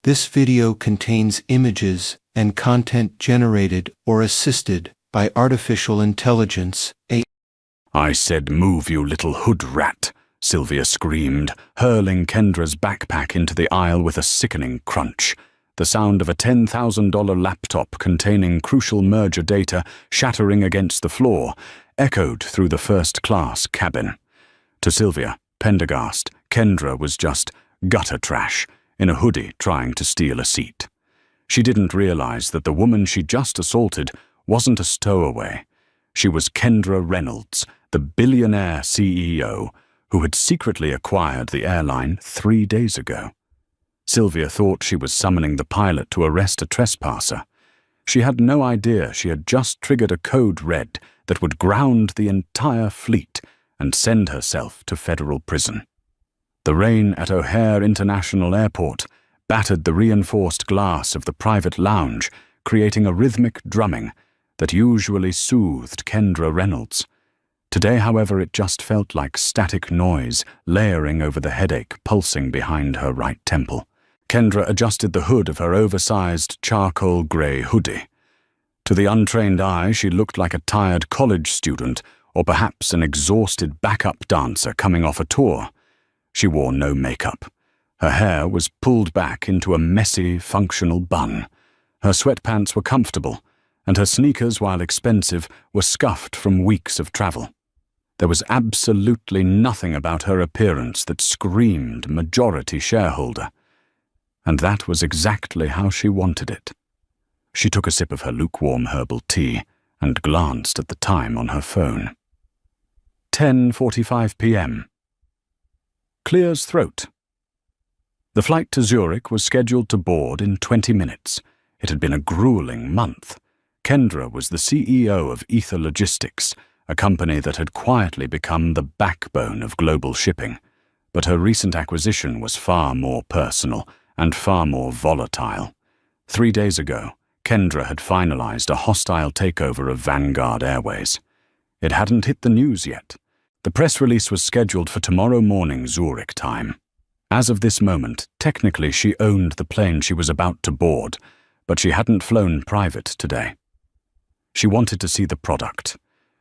This video contains images and content generated or assisted by artificial intelligence. I said move, you little hood rat, Sylvia screamed, hurling Kendra's backpack into the aisle with a sickening crunch. The sound of a $10,000 laptop containing crucial merger data shattering against the floor echoed through the first-class cabin. To Sylvia, Pendergast, Kendra was just gutter trash in a hoodie trying to steal a seat. She didn't realize that the woman she just assaulted wasn't a stowaway. She was Kendra Reynolds, the billionaire CEO who had secretly acquired the airline 3 days ago. Sylvia thought she was summoning the pilot to arrest a trespasser. She had no idea she had just triggered a code red that would ground the entire fleet and send herself to federal prison. The rain at O'Hare International Airport battered the reinforced glass of the private lounge, creating a rhythmic drumming that usually soothed Kendra Reynolds. Today, however, it just felt like static noise layering over the headache pulsing behind her right temple. Kendra adjusted the hood of her oversized charcoal grey hoodie. To the untrained eye, she looked like a tired college student or perhaps an exhausted backup dancer coming off a tour. She wore no makeup. Her hair was pulled back into a messy, functional bun. Her sweatpants were comfortable, and her sneakers, while expensive, were scuffed from weeks of travel. There was absolutely nothing about her appearance that screamed majority shareholder. And that was exactly how she wanted it. She took a sip of her lukewarm herbal tea and glanced at the time on her phone. 10:45 p.m. Clears throat. The flight to Zurich was scheduled to board in 20 minutes. It had been a grueling month. Kendra was the CEO of Ether Logistics, a company that had quietly become the backbone of global shipping. But her recent acquisition was far more personal and far more volatile. 3 days ago, Kendra had finalized a hostile takeover of Vanguard Airways. It hadn't hit the news yet. The press release was scheduled for tomorrow morning Zurich time. As of this moment, technically she owned the plane she was about to board, but she hadn't flown private today. She wanted to see the product.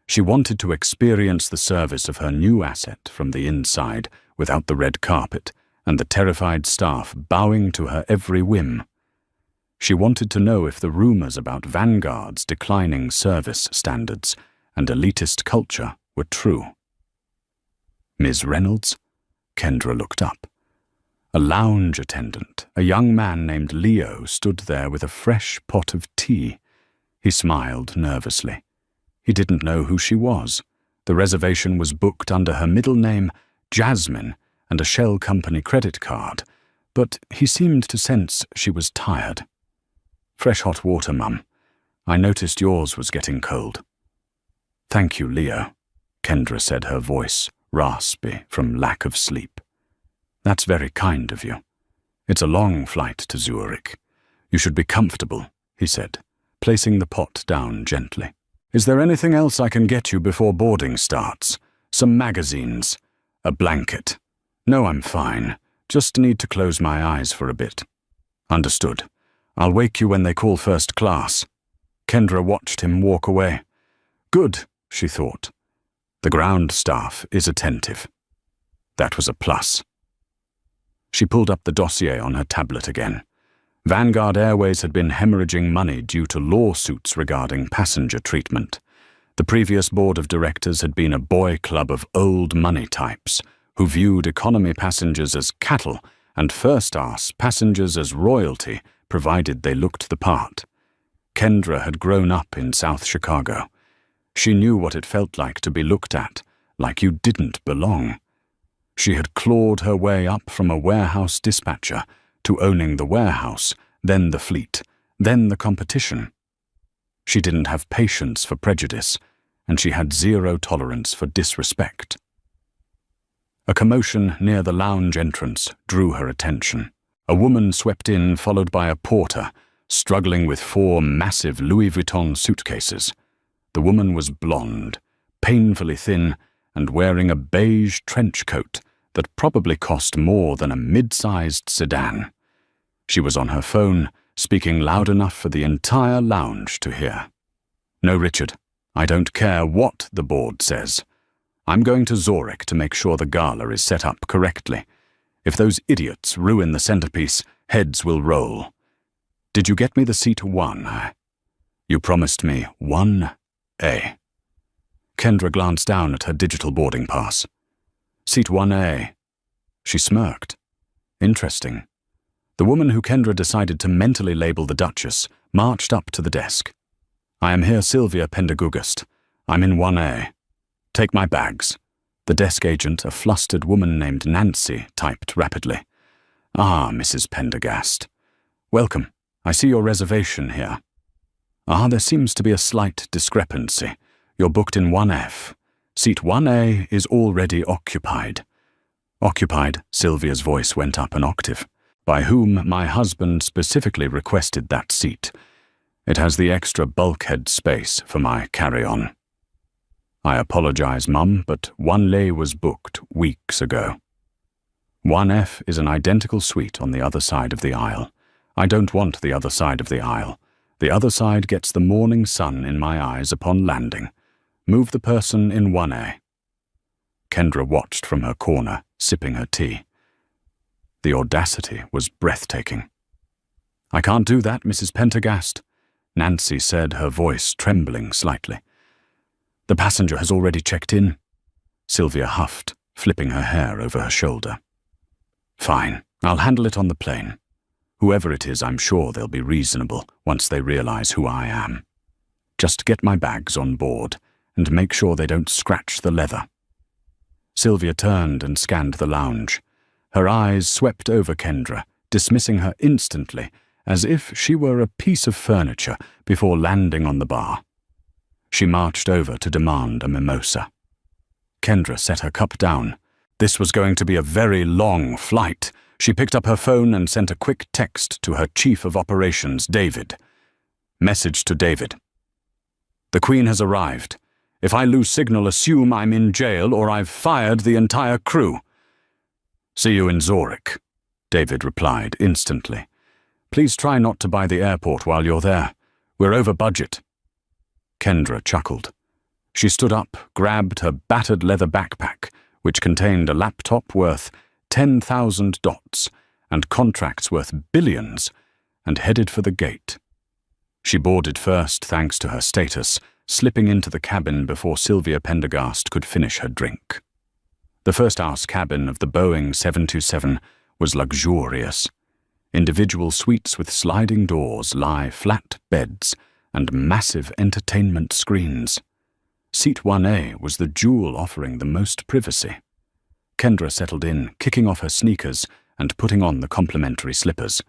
She wanted to experience the service of her new asset from the inside without the red carpet and the terrified staff bowing to her every whim. She wanted to know if the rumors about Vanguard's declining service standards and elitist culture were true. Ms. Reynolds? Kendra looked up. A lounge attendant, a young man named Leo, stood there with a fresh pot of tea. He smiled nervously. He didn't know who she was. The reservation was booked under her middle name, Jasmine, and a Shell Company credit card, but he seemed to sense she was tired. Fresh hot water, Mum. I noticed yours was getting cold. Thank you, Leo, Kendra said, her voice raspy from lack of sleep. That's very kind of you. It's a long flight to Zurich. You should be comfortable, he said, placing the pot down gently. Is there anything else I can get you before boarding starts? Some magazines? A blanket? No, I'm fine. Just need to close my eyes for a bit. Understood. I'll wake you when they call first class. Kendra watched him walk away. Good, she thought. The ground staff is attentive. That was a plus. She pulled up the dossier on her tablet again. Vanguard Airways had been hemorrhaging money due to lawsuits regarding passenger treatment. The previous board of directors had been a boy club of old money types who viewed economy passengers as cattle and first-class passengers as royalty, provided they looked the part. Kendra had grown up in South Chicago. She knew what it felt like to be looked at, like you didn't belong. She had clawed her way up from a warehouse dispatcher to owning the warehouse, then the fleet, then the competition. She didn't have patience for prejudice, and she had zero tolerance for disrespect. A commotion near the lounge entrance drew her attention. A woman swept in, followed by a porter, struggling with 4 massive Louis Vuitton suitcases. The woman was blonde, painfully thin, and wearing a beige trench coat that probably cost more than a mid-sized sedan. She was on her phone, speaking loud enough for the entire lounge to hear. "No, Richard, I don't care what the board says. I'm going to Zurich to make sure the gala is set up correctly. If those idiots ruin the centerpiece, heads will roll. Did you get me the seat 1? You promised me 1A. Kendra glanced down at her digital boarding pass. Seat 1A. She smirked. Interesting. The woman who Kendra decided to mentally label the Duchess marched up to the desk. "I am here, Sylvia Pendergast. I'm in 1A. Take my bags." The desk agent, a flustered woman named Nancy, typed rapidly. "Ah, Mrs. Pendergast. Welcome. I see your reservation here. There seems to be a slight discrepancy. You're booked in 1F. Seat 1A is already occupied." "Occupied," Sylvia's voice went up an octave. "By whom my husband specifically requested that seat. It has the extra bulkhead space for my carry-on." "I apologize, Mum, but 1A was booked weeks ago. 1F is an identical suite on the other side of the aisle. I don't want the other side of the aisle. The other side gets the morning sun in my eyes upon landing. Move the person in 1A. Kendra watched from her corner, sipping her tea. The audacity was breathtaking. "I can't do that, Mrs. Pendergast," Nancy said, her voice trembling slightly. "The passenger has already checked in." Sylvia huffed, flipping her hair over her shoulder. "Fine, I'll handle it on the plane. Whoever it is, I'm sure they'll be reasonable once they realize who I am. Just get my bags on board and make sure they don't scratch the leather." Sylvia turned and scanned the lounge. Her eyes swept over Kendra, dismissing her instantly, as if she were a piece of furniture before landing on the bar. She marched over to demand a mimosa. Kendra set her cup down. This was going to be a very long flight. She picked up her phone and sent a quick text to her Chief of Operations, David. Message to David. "The Queen has arrived. If I lose signal, assume I'm in jail or I've fired the entire crew." "See you in Zurich," David replied instantly. "Please try not to buy the airport while you're there. We're over budget." Kendra chuckled. She stood up, grabbed her battered leather backpack, which contained a laptop worth 10,000 dots and contracts worth billions, and headed for the gate. She boarded first thanks to her status, slipping into the cabin before Sylvia Pendergast could finish her drink. The first-class cabin of the Boeing 727 was luxurious. Individual suites with sliding doors, lie flat beds, and massive entertainment screens. Seat 1A was the jewel offering the most privacy. Kendra settled in, kicking off her sneakers and putting on the complimentary slippers.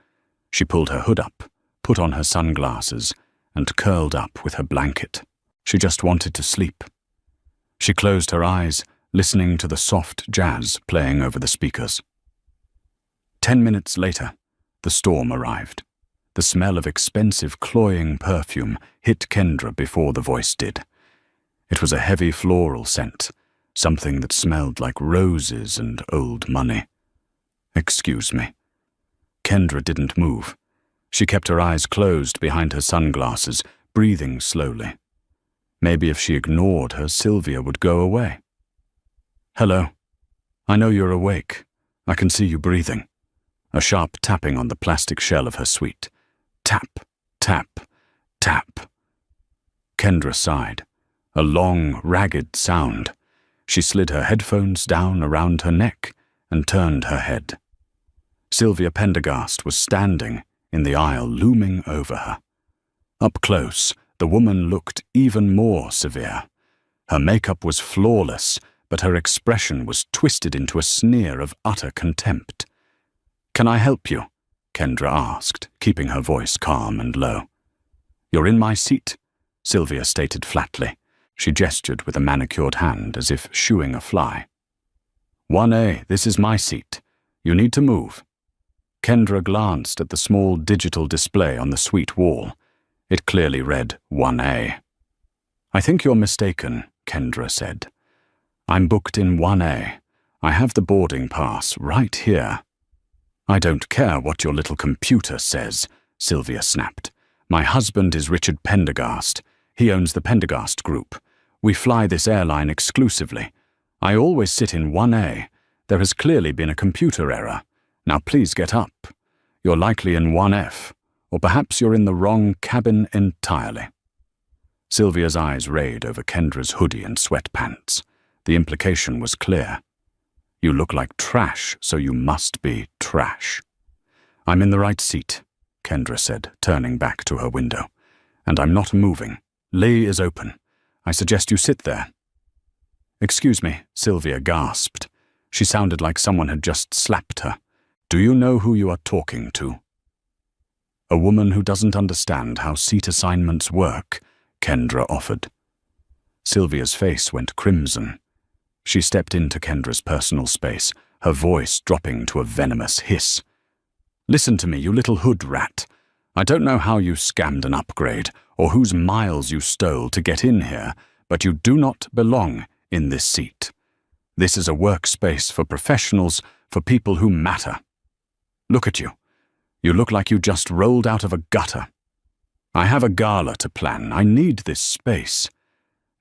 She pulled her hood up, put on her sunglasses, and curled up with her blanket. She just wanted to sleep. She closed her eyes, listening to the soft jazz playing over the speakers. 10 minutes later, the storm arrived. The smell of expensive, cloying perfume hit Kendra before the voice did. It was a heavy floral scent, something that smelled like roses and old money. "Excuse me." Kendra didn't move. She kept her eyes closed behind her sunglasses, breathing slowly. Maybe if she ignored her, Sylvia would go away. "Hello. I know you're awake. I can see you breathing." A sharp tapping on the plastic shell of her suite. Tap, tap, tap. Kendra sighed. A long, ragged sound. She slid her headphones down around her neck and turned her head. Sylvia Pendergast was standing in the aisle, looming over her. Up close, the woman looked even more severe. Her makeup was flawless, but her expression was twisted into a sneer of utter contempt. "Can I help you?" Kendra asked, keeping her voice calm and low. "You're in my seat," Sylvia stated flatly. She gestured with a manicured hand as if shooing a fly. 1A, this is my seat. You need to move." Kendra glanced at the small digital display on the suite wall. It clearly read 1A. "I think you're mistaken," Kendra said. "I'm booked in 1A. I have the boarding pass right here." "I don't care what your little computer says," Sylvia snapped. "My husband is Richard Pendergast. He owns the Pendergast Group. We fly this airline exclusively. I always sit in 1A. There has clearly been a computer error. Now please get up. You're likely in 1F, or perhaps you're in the wrong cabin entirely." Sylvia's eyes rayed over Kendra's hoodie and sweatpants. The implication was clear. "You look like trash, so you must be trash." "I'm in the right seat," Kendra said, turning back to her window. "And I'm not moving. Lee is open. I suggest you sit there." "Excuse me," Sylvia gasped. She sounded like someone had just slapped her. "Do you know who you are talking to?" "A woman who doesn't understand how seat assignments work," Kendra offered. Sylvia's face went crimson. She stepped into Kendra's personal space, her voice dropping to a venomous hiss. "Listen to me, you little hood rat. I don't know how you scammed an upgrade, or whose miles you stole to get in here, but you do not belong in this seat. This is a workspace for professionals, for people who matter. Look at you. You look like you just rolled out of a gutter. I have a gala to plan. I need this space.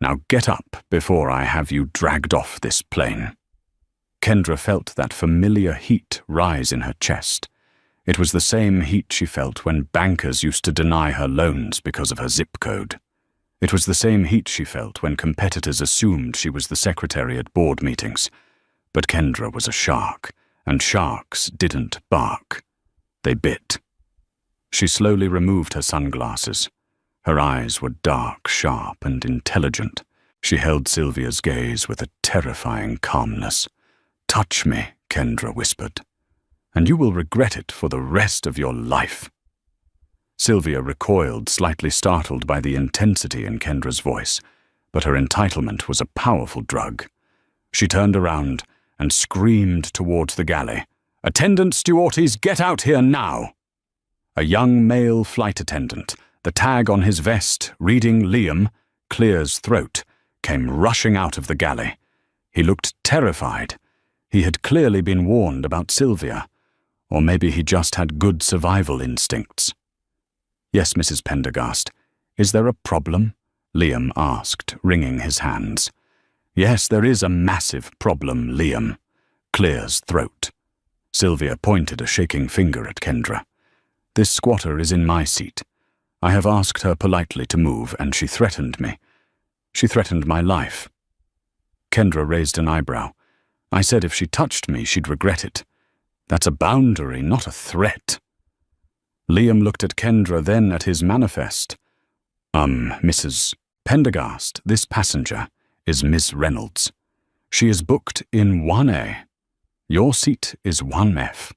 Now get up before I have you dragged off this plane." Kendra felt that familiar heat rise in her chest. It was the same heat she felt when bankers used to deny her loans because of her zip code. It was the same heat she felt when competitors assumed she was the secretary at board meetings. But Kendra was a shark, and sharks didn't bark. They bit. She slowly removed her sunglasses. Her eyes were dark, sharp, and intelligent. She held Sylvia's gaze with a terrifying calmness. "Touch me," Kendra whispered, "and you will regret it for the rest of your life." Sylvia recoiled, slightly startled by the intensity in Kendra's voice, but her entitlement was a powerful drug. She turned around and screamed towards the galley. "Attendant Stewarties, get out here now!" A young male flight attendant, the tag on his vest reading Liam, Clear's throat, came rushing out of the galley. He looked terrified. He had clearly been warned about Sylvia, or maybe he just had good survival instincts. "Yes, Mrs. Pendergast. Is there a problem?" Liam asked, wringing his hands. "Yes, there is a massive problem, Liam." Clear's throat. Sylvia pointed a shaking finger at Kendra. "This squatter is in my seat. I have asked her politely to move, and she threatened me. She threatened my life." Kendra raised an eyebrow. "I said if she touched me, she'd regret it. That's a boundary, not a threat." Liam looked at Kendra, then at his manifest. Mrs. Pendergast, this passenger is Miss Reynolds. She is booked in 1A. Your seat is 1F.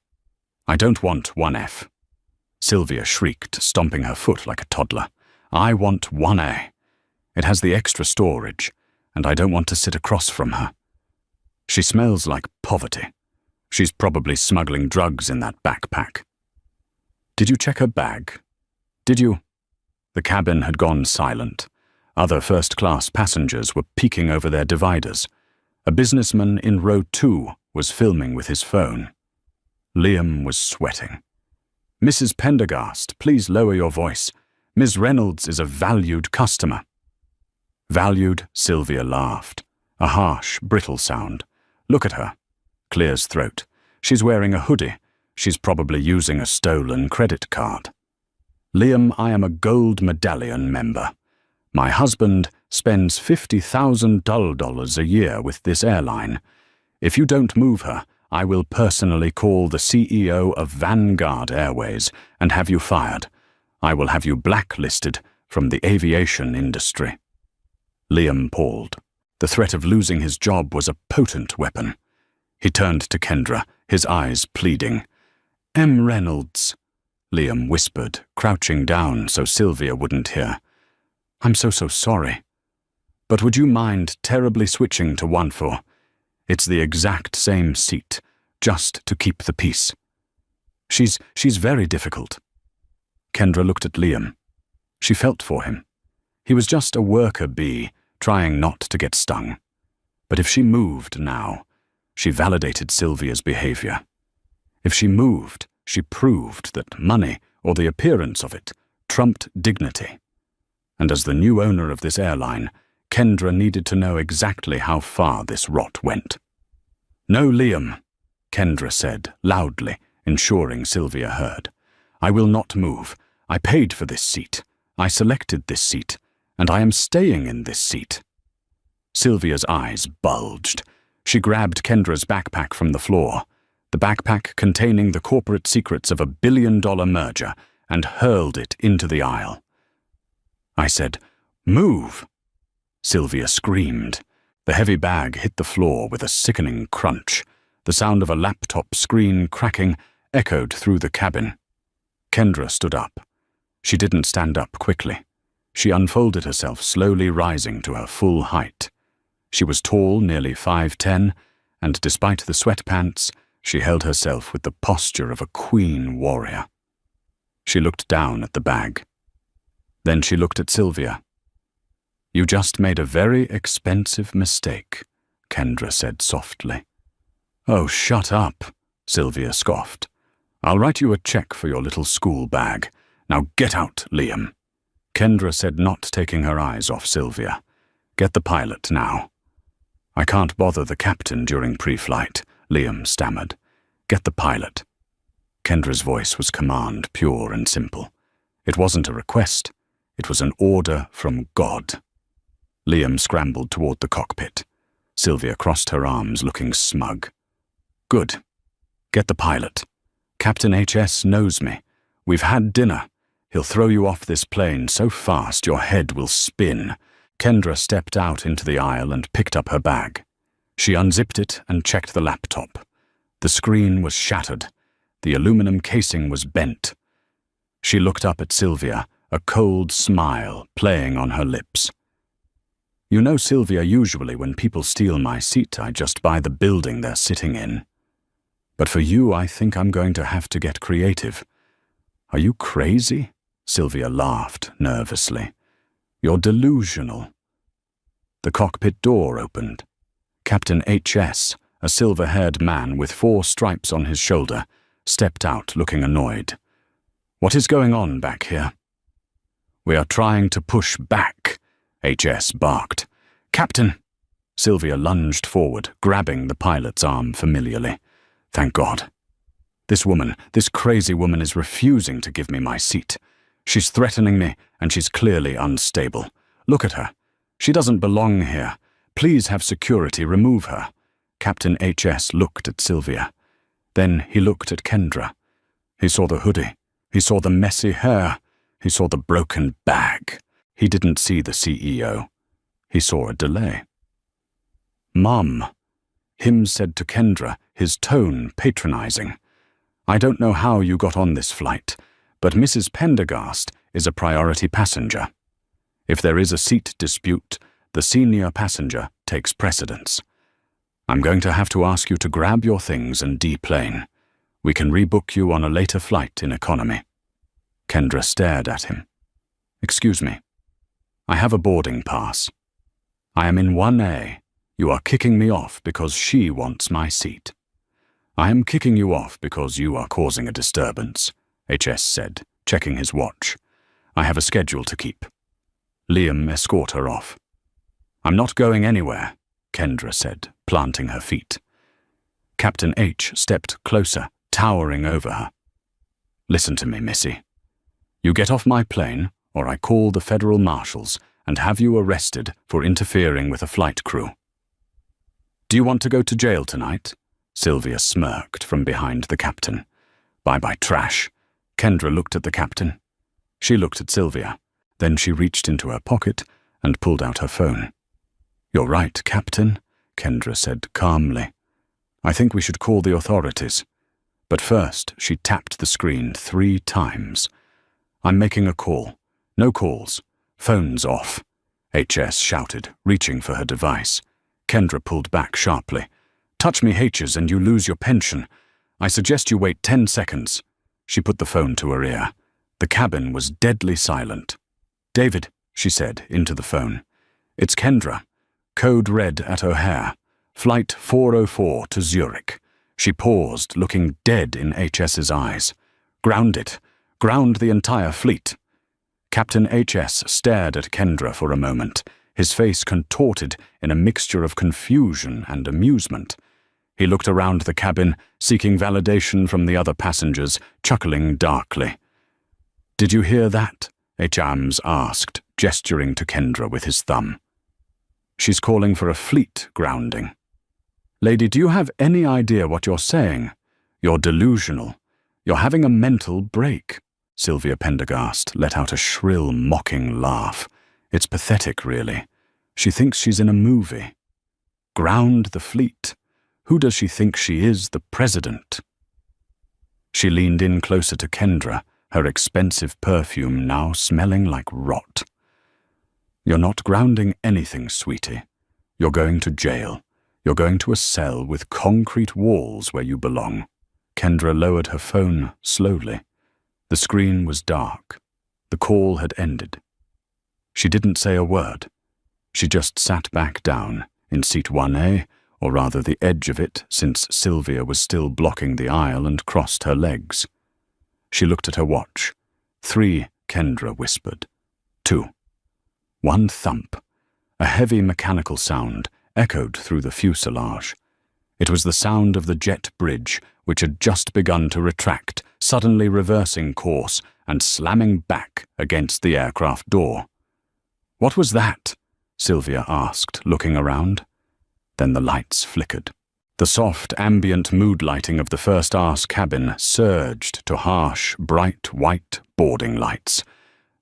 I don't want 1F. Sylvia shrieked, stomping her foot like a toddler. I want 1A. It has the extra storage, and I don't want to sit across from her. She smells like poverty. She's probably smuggling drugs in that backpack. Did you check her bag? Did you? The cabin had gone silent. Other first-class passengers were peeking over their dividers. A businessman in row 2 was filming with his phone. Liam was sweating. "Mrs. Pendergast, please lower your voice. Ms. Reynolds is a valued customer." "Valued?" Sylvia laughed. A harsh, brittle sound. "Look at her." Clear's throat. "She's wearing a hoodie. She's probably using a stolen credit card." "Liam, I am a gold medallion member. My husband spends $50,000 a year with this airline. If you don't move her, I will personally call the CEO of Vanguard Airways and have you fired. I will have you blacklisted from the aviation industry." Liam paused. The threat of losing his job was a potent weapon. He turned to Kendra, his eyes pleading. "M. Reynolds," Liam whispered, crouching down so Sylvia wouldn't hear. "I'm so sorry. But would you mind terribly switching to 1-4? It's the exact same seat, just to keep the peace. She's very difficult." Kendra looked at Liam. She felt for him. He was just a worker bee, trying not to get stung. But if she moved now, she validated Sylvia's behavior. If she moved, she proved that money, or the appearance of it, trumped dignity. And as the new owner of this airline, Kendra needed to know exactly how far this rot went. "No, Liam," Kendra said, loudly, ensuring Sylvia heard. "I will not move. I paid for this seat. I selected this seat, and I am staying in this seat." Sylvia's eyes bulged. She grabbed Kendra's backpack from the floor, the backpack containing the corporate secrets of a billion-dollar merger, and hurled it into the aisle. I said, "Move!" Sylvia screamed. The heavy bag hit the floor with a sickening crunch. The sound of a laptop screen cracking echoed through the cabin. Kendra stood up. She didn't stand up quickly. She unfolded herself, slowly rising to her full height. She was tall, nearly 5'10", and despite the sweatpants, she held herself with the posture of a queen warrior. She looked down at the bag. Then she looked at Sylvia. "You just made a very expensive mistake," Kendra said softly. "Oh, shut up," Sylvia scoffed. "I'll write you a check for your little school bag. Now get out, Liam," Kendra said, not taking her eyes off Sylvia. "Get the pilot now." "I can't bother the captain during pre-flight," Liam stammered. "Get the pilot." Kendra's voice was command, pure and simple. It wasn't a request. It was an order from God. Liam scrambled toward the cockpit. Sylvia crossed her arms, looking smug. "Good. Get the pilot. Captain HS knows me. We've had dinner. He'll throw you off this plane so fast your head will spin." Kendra stepped out into the aisle and picked up her bag. She unzipped it and checked the laptop. The screen was shattered. The aluminum casing was bent. She looked up at Sylvia, a cold smile playing on her lips. "You know, Sylvia, usually when people steal my seat, I just buy the building they're sitting in. But for you, I think I'm going to have to get creative." "Are you crazy?" Sylvia laughed nervously. "You're delusional." The cockpit door opened. Captain HS, a silver-haired man with 4 stripes on his shoulder, stepped out looking annoyed. "What is going on back here?" "We are trying to push back," HS barked. "Captain!" Sylvia lunged forward, grabbing the pilot's arm familiarly. "Thank God. This crazy woman is refusing to give me my seat. She's threatening me, and she's clearly unstable. Look at her. She doesn't belong here. Please have security remove her." Captain HS looked at Sylvia. Then he looked at Kendra. He saw the hoodie. He saw the messy hair. He saw the broken bag. He didn't see the CEO. He saw a delay. "Mum," Him said to Kendra, his tone patronizing. "I don't know how you got on this flight, but Mrs. Pendergast is a priority passenger. If there is a seat dispute, the senior passenger takes precedence. I'm going to have to ask you to grab your things and deplane. We can rebook you on a later flight in economy." Kendra stared at him. "Excuse me. I have a boarding pass. I am in 1A. You are kicking me off because she wants my seat." "I am kicking you off because you are causing a disturbance," HS said, checking his watch. "I have a schedule to keep." Liam escort her off. "I'm not going anywhere," Kendra said, planting her feet. Captain H stepped closer, towering over her. "Listen to me, Missy. You get off my plane, or I call the federal marshals and have you arrested for interfering with a flight crew." "Do you want to go to jail tonight?" Sylvia smirked from behind the captain. "Bye-bye, trash." Kendra looked at the captain. She looked at Sylvia. Then she reached into her pocket and pulled out her phone. "You're right, Captain," Kendra said calmly. "I think we should call the authorities." But first, she tapped the screen 3 times. "I'm making a call. No calls. Phone's off," HS shouted, reaching for her device. Kendra pulled back sharply. "Touch me, H's, and you lose your pension. I suggest you wait 10 seconds. She put the phone to her ear. The cabin was deadly silent. "David," she said into the phone. "It's Kendra. Code red at O'Hare. Flight 404 to Zurich. She paused, looking dead in HS's eyes. Ground it. Ground the entire fleet. Captain HS stared at Kendra for a moment, his face contorted in a mixture of confusion and amusement. He looked around the cabin, seeking validation from the other passengers, chuckling darkly. "Did you hear that?" Hams asked, gesturing to Kendra with his thumb. "She's calling for a fleet grounding." "Lady, do you have any idea what you're saying? You're delusional. You're having a mental break." Sylvia Pendergast let out a shrill, mocking laugh. "It's pathetic, really. She thinks she's in a movie. Ground the fleet. Who does she think she is, the president?" She leaned in closer to Kendra, her expensive perfume now smelling like rot. "You're not grounding anything, sweetie. You're going to jail. You're going to a cell with concrete walls where you belong." Kendra lowered her phone slowly. The screen was dark. The call had ended. She didn't say a word. She just sat back down in seat 1A, or rather the edge of it, since Sylvia was still blocking the aisle, and crossed her legs. She looked at her watch. 3, Kendra whispered. 2. One thump. A heavy mechanical sound echoed through the fuselage. It was the sound of the jet bridge, which had just begun to retract, suddenly reversing course and slamming back against the aircraft door. "What was that?" Sylvia asked, looking around. Then the lights flickered. The soft, ambient mood lighting of the first-class cabin surged to harsh, bright white boarding lights.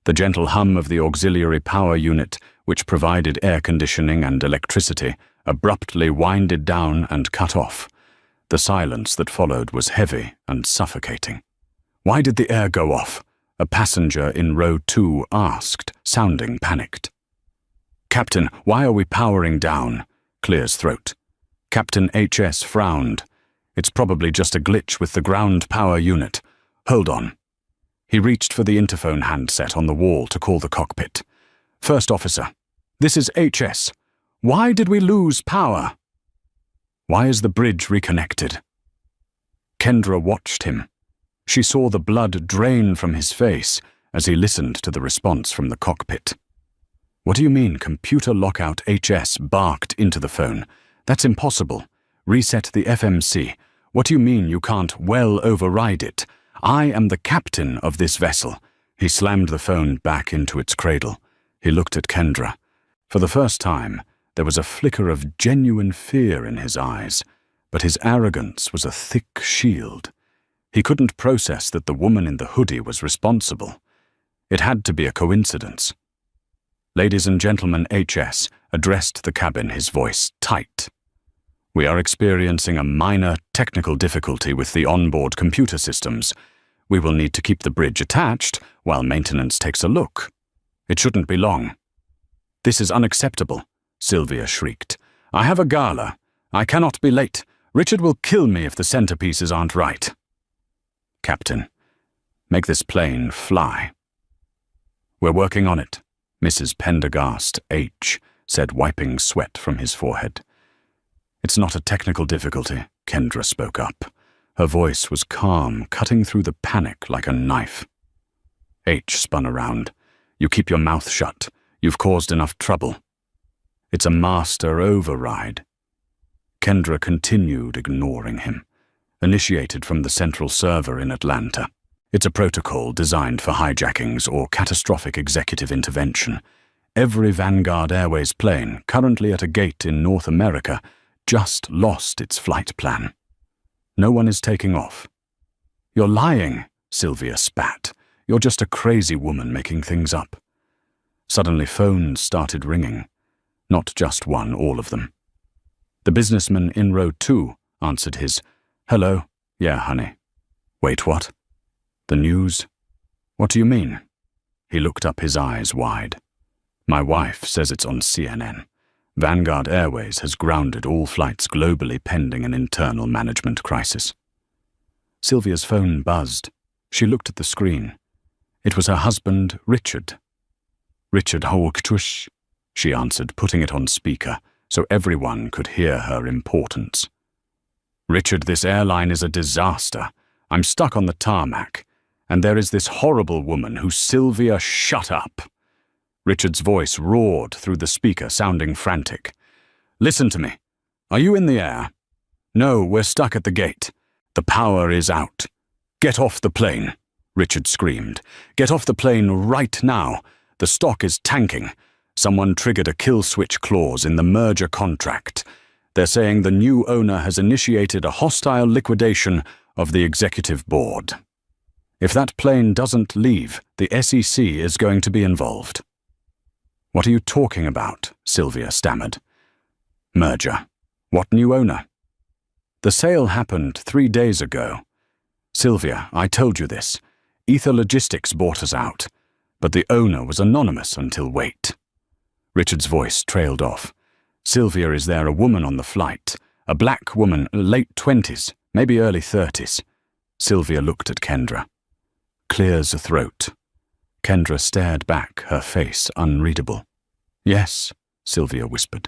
The gentle hum of the auxiliary power unit, which provided air conditioning and electricity, abruptly winded down and cut off. The silence that followed was heavy and suffocating. "Why did the air go off?" a passenger in row 2 asked, sounding panicked. "Captain, why are we powering down?" Clear's throat. Captain HS frowned. "It's probably just a glitch with the ground power unit. Hold on." He reached for the interphone handset on the wall to call the cockpit. "First officer, this is HS. Why did we lose power? Why is the bridge reconnected?" Kendra watched him. She saw the blood drain from his face as he listened to the response from the cockpit. "What do you mean, computer lockout?" HS barked into the phone. "That's impossible. Reset the FMC. What do you mean you can't well override it? I am the captain of this vessel." He slammed the phone back into its cradle. He looked at Kendra. For the first time, there was a flicker of genuine fear in his eyes, but his arrogance was a thick shield. He couldn't process that the woman in the hoodie was responsible. It had to be a coincidence. "Ladies and gentlemen," HS addressed the cabin, his voice tight. "We are experiencing a minor technical difficulty with the onboard computer systems. We will need to keep the bridge attached while maintenance takes a look. It shouldn't be long." "This is unacceptable," Sylvia shrieked. "I have a gala. I cannot be late. Richard will kill me if the centerpieces aren't right." "Captain, make this plane fly." "We're working on it," Mrs. Pendergast H. said, wiping sweat from his forehead. "It's not a technical difficulty," Kendra spoke up. Her voice was calm, cutting through the panic like a knife. H spun around. "You keep your mouth shut. You've caused enough trouble." "It's a master override." Kendra continued ignoring him. "Initiated from the central server in Atlanta. It's a protocol designed for hijackings or catastrophic executive intervention. Every Vanguard Airways plane currently at a gate in North America just lost its flight plan. No one is taking off." "You're lying," Sylvia spat. "You're just a crazy woman making things up." Suddenly phones started ringing. Not just one, all of them. The businessman in row 2 answered his. "Hello? Yeah, honey." "Wait, what? The news? What do you mean?" He looked up, his eyes wide. "My wife says it's on CNN. Vanguard Airways has grounded all flights globally pending an internal management crisis." Sylvia's phone buzzed. She looked at the screen. It was her husband, Richard. "Richard Hawktush," she answered, putting it on speaker so everyone could hear her importance. "Richard, this airline is a disaster. I'm stuck on the tarmac, and there is this horrible woman who's Sylvia." "Shut up!" Richard's voice roared through the speaker, sounding frantic. "Listen to me. Are you in the air?" "No, we're stuck at the gate. The power is out." "Get off the plane," Richard screamed. "Get off the plane right now. The stock is tanking. Someone triggered a kill switch clause in the merger contract. They're saying the new owner has initiated a hostile liquidation of the executive board. If that plane doesn't leave, the SEC is going to be involved." "What are you talking about?" Sylvia stammered. "Merger. What new owner?" "The sale happened 3 days ago. Sylvia, I told you this. Ether Logistics bought us out, but the owner was anonymous until wait." Richard's voice trailed off. "Sylvia, is there a woman on the flight? A black woman, late 20s, maybe early 30s. Sylvia looked at Kendra. "Clears the throat." Kendra stared back, her face unreadable. "Yes," Sylvia whispered.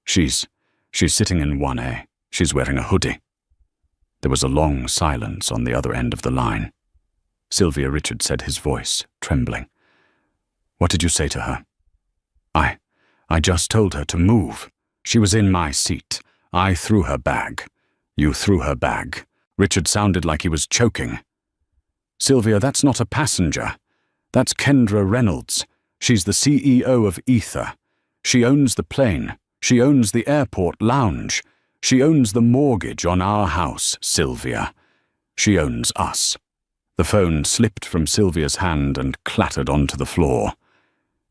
She's sitting in 1A. She's wearing a hoodie." There was a long silence on the other end of the line. "Sylvia," Richard said, his voice trembling. "What did you say to her?" I just told her to move. She was in my seat. I threw her bag." "You threw her bag." Richard sounded like he was choking. "Sylvia, that's not a passenger. That's Kendra Reynolds. She's the CEO of Ether. She owns the plane. She owns the airport lounge. She owns the mortgage on our house, Sylvia. She owns us." The phone slipped from Sylvia's hand and clattered onto the floor.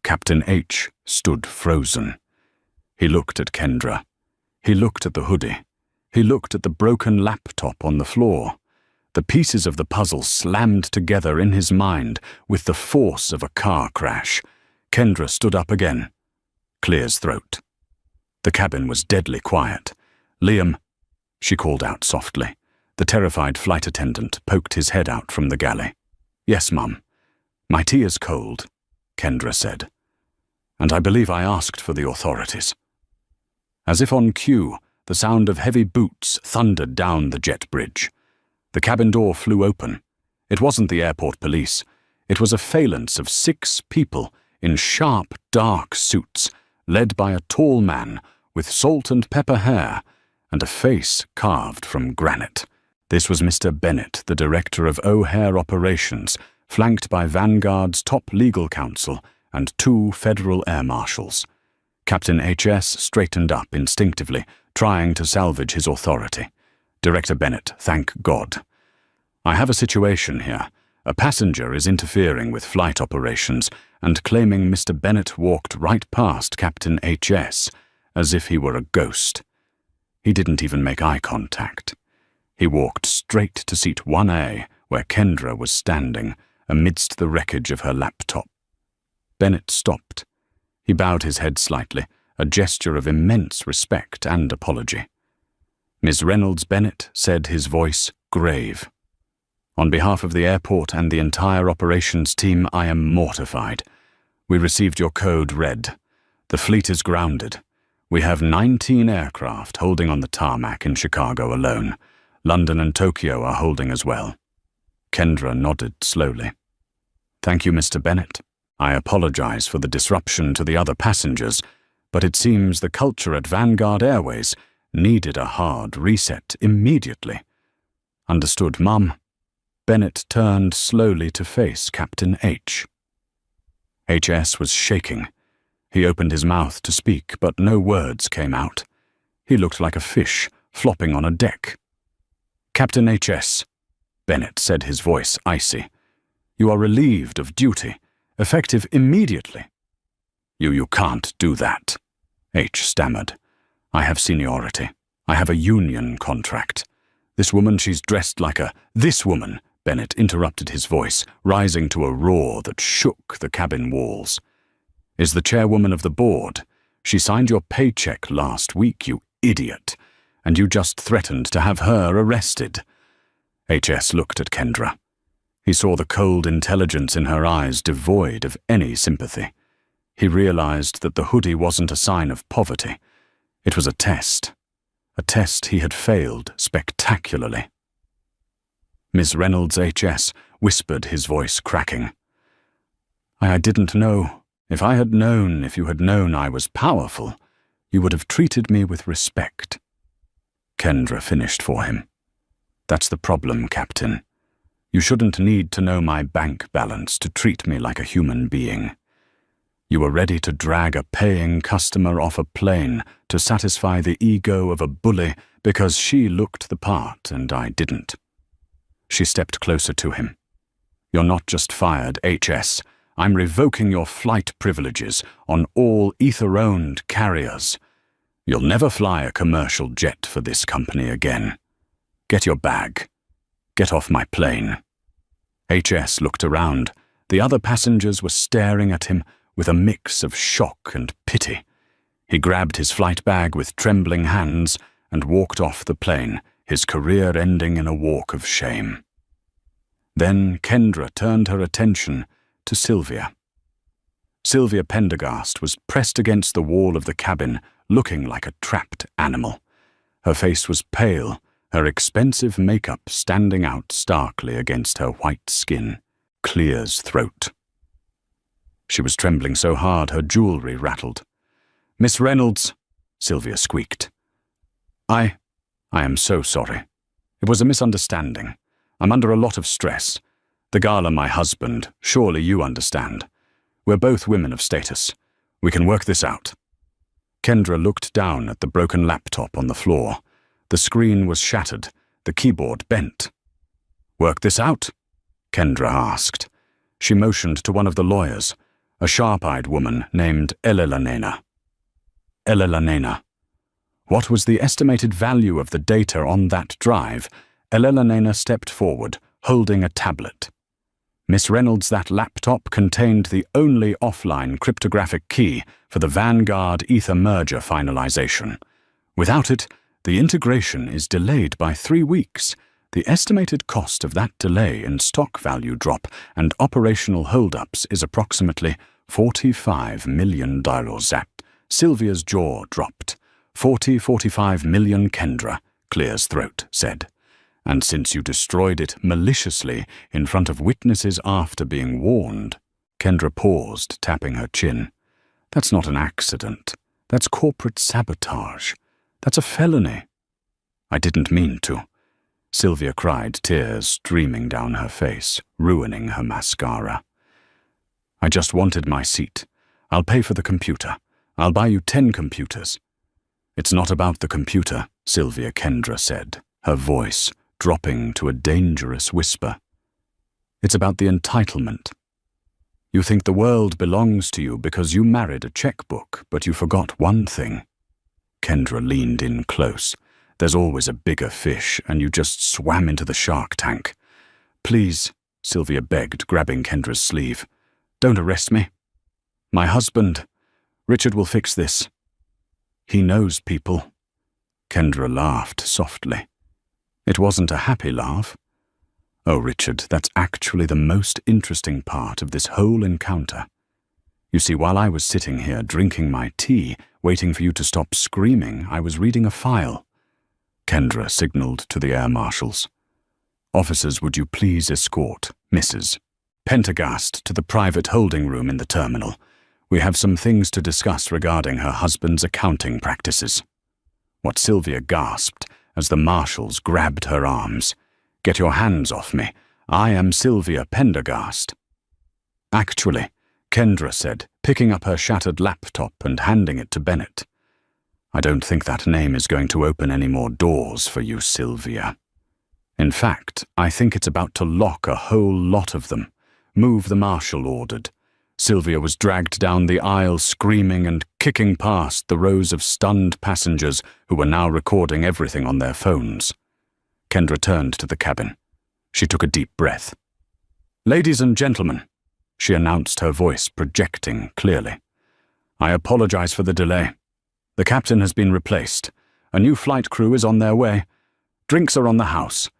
Captain H stood frozen. He looked at Kendra. He looked at the hoodie. He looked at the broken laptop on the floor. The pieces of the puzzle slammed together in his mind with the force of a car crash. Kendra stood up again. Clear's throat. The cabin was deadly quiet. "Liam," she called out softly. The terrified flight attendant poked his head out from the galley. "Yes, Mum." "My tea is cold," Kendra said. "And I believe I asked for the authorities." As if on cue, the sound of heavy boots thundered down the jet bridge. The cabin door flew open. It wasn't the airport police. It was a phalanx of 6 people in sharp, dark suits, led by a tall man with salt and pepper hair and a face carved from granite. This was Mr. Bennett, the director of O'Hare Operations, flanked by Vanguard's top legal counsel and 2 federal air marshals. Captain HS straightened up instinctively, trying to salvage his authority. "Director Bennett, thank God. I have a situation here. A passenger is interfering with flight operations and claiming Mr. Bennett walked right past Captain HS, as if he were a ghost. He didn't even make eye contact. He walked straight to seat 1A, where Kendra was standing, amidst the wreckage of her laptop. Bennett stopped. He bowed his head slightly, a gesture of immense respect and apology. "Miss Reynolds Bennett," said his voice, grave. "On behalf of the airport and the entire operations team, I am mortified. We received your code red. The fleet is grounded. We have 19 aircraft holding on the tarmac in Chicago alone. London and Tokyo are holding as well." Kendra nodded slowly. "Thank you, Mr. Bennett. I apologize for the disruption to the other passengers, but it seems the culture at Vanguard Airways needed a hard reset immediately." "Understood, Mum." Bennett turned slowly to face Captain H. HS was shaking. He opened his mouth to speak, but no words came out. He looked like a fish flopping on a deck. "Captain HS," Bennett said, his voice icy. "You are relieved of duty, effective immediately." You can't do that," H stammered. "I have seniority. I have a union contract. This woman, she's dressed like a—" "This woman," Bennett interrupted his voice, rising to a roar that shook the cabin walls, "is the chairwoman of the board. She signed your paycheck last week, you idiot, and you just threatened to have her arrested." HS looked at Kendra. He saw the cold intelligence in her eyes devoid of any sympathy. He realized that the hoodie wasn't a sign of poverty. It was a test. a test he had failed spectacularly. Miss Reynolds HS whispered, his voice cracking. I didn't know. If I had known, if you had known I was powerful, you would have treated me with respect. Kendra finished for him. That's the problem, Captain. You shouldn't need to know my bank balance to treat me like a human being. You were ready to drag a paying customer off a plane to satisfy the ego of a bully because she looked the part and I didn't. She stepped closer to him. You're not just fired, HS. I'm revoking your flight privileges on all ether-owned carriers. You'll never fly a commercial jet for this company again. Get your bag. Get off my plane. HS looked around. The other passengers were staring at him with a mix of shock and pity. He grabbed his flight bag with trembling hands and walked off the plane, his career ending in a walk of shame. Then Kendra turned her attention to Sylvia. Sylvia Pendergast was pressed against the wall of the cabin, looking like a trapped animal. Her face was pale, her expensive makeup standing out starkly against her white skin, clear as throat. She was trembling so hard her jewelry rattled. Miss Reynolds, Sylvia squeaked. I am so sorry. It was a misunderstanding. I'm under a lot of stress. The gala, my husband, surely you understand. We're both women of status. We can work this out. Kendra looked down at the broken laptop on the floor. The screen was shattered, the keyboard bent. Work this out? Kendra asked. She motioned to one of the lawyers, a sharp-eyed woman named Elelanena. Elelanena. What was the estimated value of the data on that drive? Elelanena stepped forward, holding a tablet. Miss Reynolds, that laptop contained the only offline cryptographic key for the Vanguard Ether merger finalization. Without it, the integration is delayed by 3 weeks. The estimated cost of that delay in stock value drop and operational holdups is approximately $45 million. Sylvia's jaw dropped. 45 million, Kendra, Clear's throat said. And since you destroyed it maliciously in front of witnesses after being warned. Kendra paused, tapping her chin. That's not an accident. That's corporate sabotage. That's a felony. I didn't mean to. Sylvia cried, tears streaming down her face, ruining her mascara. I just wanted my seat. I'll pay for the computer. I'll buy you 10 computers. It's not about the computer, Sylvia Kendra said, her voice dropping to a dangerous whisper. It's about the entitlement. You think the world belongs to you because you married a checkbook, but you forgot one thing. Kendra leaned in close. There's always a bigger fish, and you just swam into the shark tank. Please, Sylvia begged, grabbing Kendra's sleeve. Don't arrest me. My husband, Richard will fix this. He knows people. Kendra laughed softly. It wasn't a happy laugh. Oh, Richard, that's actually the most interesting part of this whole encounter. You see, while I was sitting here drinking my tea, waiting for you to stop screaming, I was reading a file. Kendra signaled to the air marshals. Officers, would you please escort Mrs. Pendergast to the private holding room in the terminal? We have some things to discuss regarding her husband's accounting practices. What Sylvia gasped as the marshals grabbed her arms. Get your hands off me. I am Sylvia Pendergast. Actually, Kendra said, picking up her shattered laptop and handing it to Bennett. I don't think that name is going to open any more doors for you, Sylvia. In fact, I think it's about to lock a whole lot of them. Move, the marshal ordered. Sylvia was dragged down the aisle screaming and kicking past the rows of stunned passengers who were now recording everything on their phones. Kendra turned to the cabin. She took a deep breath. Ladies and gentlemen, she announced, her voice projecting clearly. I apologize for the delay. The captain has been replaced. A new flight crew is on their way. Drinks are on the house.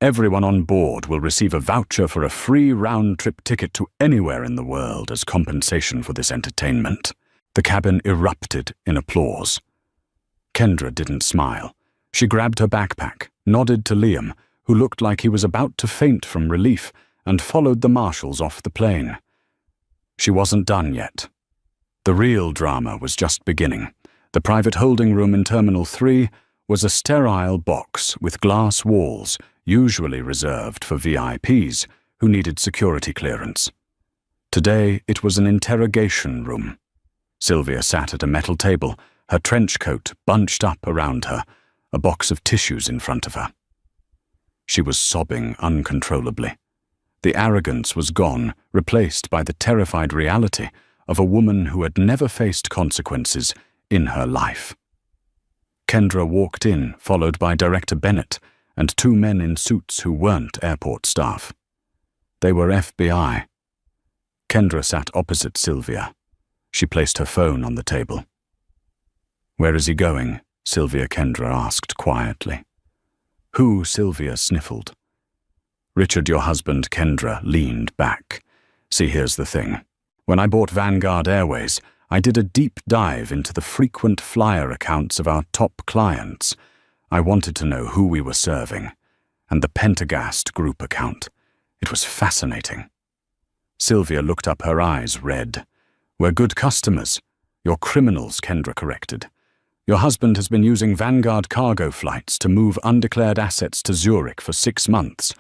Everyone on board will receive a voucher for a free round-trip ticket to anywhere in the world as compensation for this entertainment. The cabin erupted in applause. Kendra didn't smile. She grabbed her backpack, nodded to Liam, who looked like he was about to faint from relief, and followed the marshals off the plane. She wasn't done yet. The real drama was just beginning. The private holding room in Terminal 3 was a sterile box with glass walls, usually reserved for VIPs who needed security clearance. Today, it was an interrogation room. Sylvia sat at a metal table, her trench coat bunched up around her, a box of tissues in front of her. She was sobbing uncontrollably. The arrogance was gone, replaced by the terrified reality of a woman who had never faced consequences in her life. Kendra walked in, followed by Director Bennett and two men in suits who weren't airport staff. They were FBI. Kendra sat opposite Sylvia. She placed her phone on the table. "Where is he going?" Sylvia Kendra asked quietly. "Who?" Sylvia sniffled. Richard, your husband, Kendra, leaned back. "See, here's the thing. When I bought Vanguard Airways, I did a deep dive into the frequent flyer accounts of our top clients. I wanted to know who we were serving, and the Pentagast group account. It was fascinating." Sylvia looked up, her eyes red. "We're good customers. You're criminals," Kendra corrected. "Your husband has been using Vanguard cargo flights to move undeclared assets to Zurich for 6 months.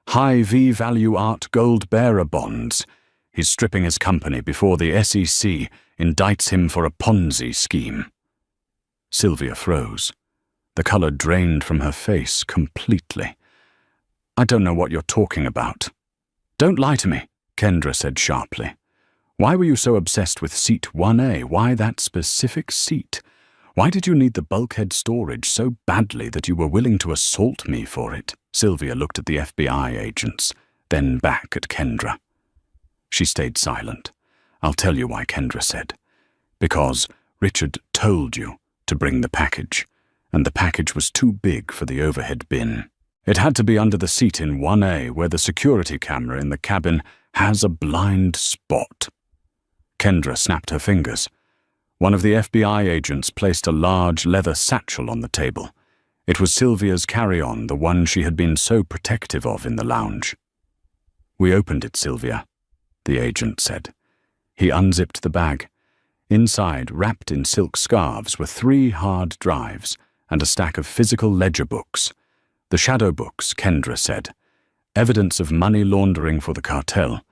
High V-value art gold-bearer bonds. He's stripping his company before the SEC indicts him for a Ponzi scheme." Sylvia froze. The color drained from her face completely. "I don't know what you're talking about." "Don't lie to me," Kendra said sharply. "Why were you so obsessed with seat 1A? Why that specific seat? Why did you need the bulkhead storage so badly that you were willing to assault me for it?" Sylvia looked at the FBI agents, then back at Kendra. She stayed silent. "I'll tell you why," Kendra said. "Because Richard told you to bring the package, and the package was too big for the overhead bin. It had to be under the seat in 1A, where the security camera in the cabin has a blind spot." Kendra snapped her fingers. One of the FBI agents placed a large leather satchel on the table. It was Sylvia's carry-on, the one she had been so protective of in the lounge. "We opened it, Sylvia," the agent said. He unzipped the bag. Inside, wrapped in silk scarves, were 3 hard drives and a stack of physical ledger books. "The shadow books," Kendra said. "Evidence of money laundering for the cartel.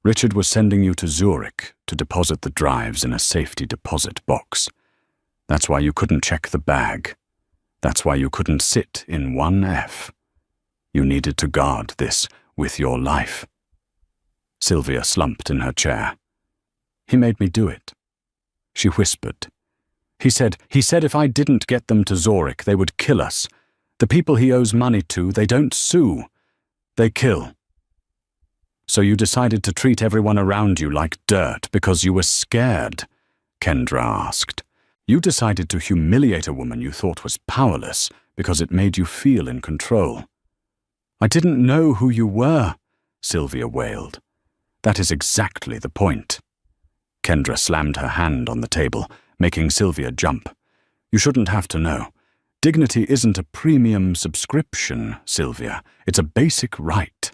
Richard was sending you to Zurich to deposit the drives in a safety deposit box. That's why you couldn't check the bag. That's why you couldn't sit in 1F. You needed to guard this with your life." Sylvia slumped in her chair. "He made me do it," she whispered. He said if I didn't get them to Zurich, they would kill us. The people he owes money to, they don't sue. They kill. So you decided to treat everyone around you like dirt because you were scared?" Kendra asked. "You decided to humiliate a woman you thought was powerless because it made you feel in control." "I didn't know who you were," Sylvia wailed. "That is exactly the point." Kendra slammed her hand on the table, making Sylvia jump. "You shouldn't have to know. Dignity isn't a premium subscription, Sylvia. It's a basic right.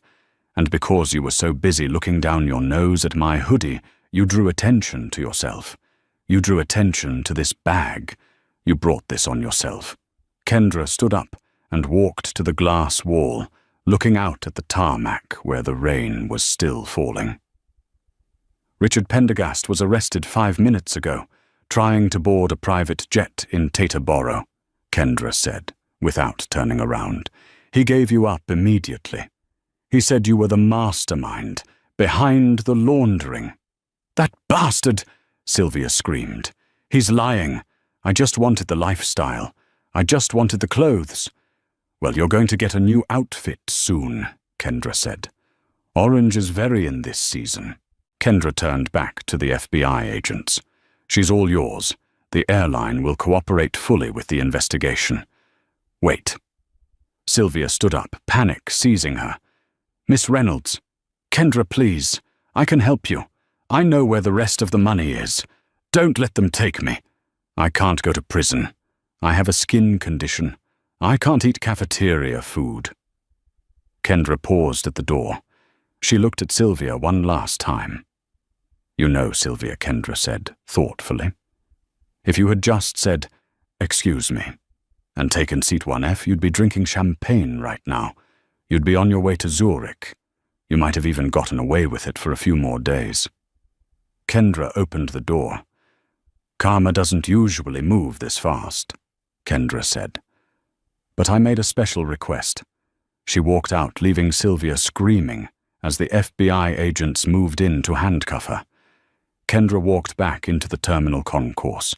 And because you were so busy looking down your nose at my hoodie, you drew attention to yourself. You drew attention to this bag. You brought this on yourself." Kendra stood up and walked to the glass wall, looking out at the tarmac where the rain was still falling. "Richard Pendergast was arrested 5 minutes ago, trying to board a private jet in Teterboro," Kendra said, without turning around. "He gave you up immediately. He said you were the mastermind behind the laundering." "That bastard!" Sylvia screamed. "He's lying. I just wanted the lifestyle. I just wanted the clothes." "Well, you're going to get a new outfit soon," Kendra said. "Orange is very in this season." Kendra turned back to the FBI agents. "She's all yours. The airline will cooperate fully with the investigation." "Wait." Sylvia stood up, panic seizing her. "Miss Reynolds." "Kendra, please. I can help you. I know where the rest of the money is. Don't let them take me. I can't go to prison. I have a skin condition. I can't eat cafeteria food. Kendra paused at the door. She looked at Sylvia one last time. You know, Sylvia, Kendra said, thoughtfully. If you had just said, "Excuse me," and taken seat 1F, you'd be drinking champagne right now. You'd be on your way to Zurich. You might have even gotten away with it for a few more days. Kendra opened the door. Karma doesn't usually move this fast, Kendra said. But I made a special request. She walked out, leaving Sylvia screaming as the FBI agents moved in to handcuff her. Kendra walked back into the terminal concourse.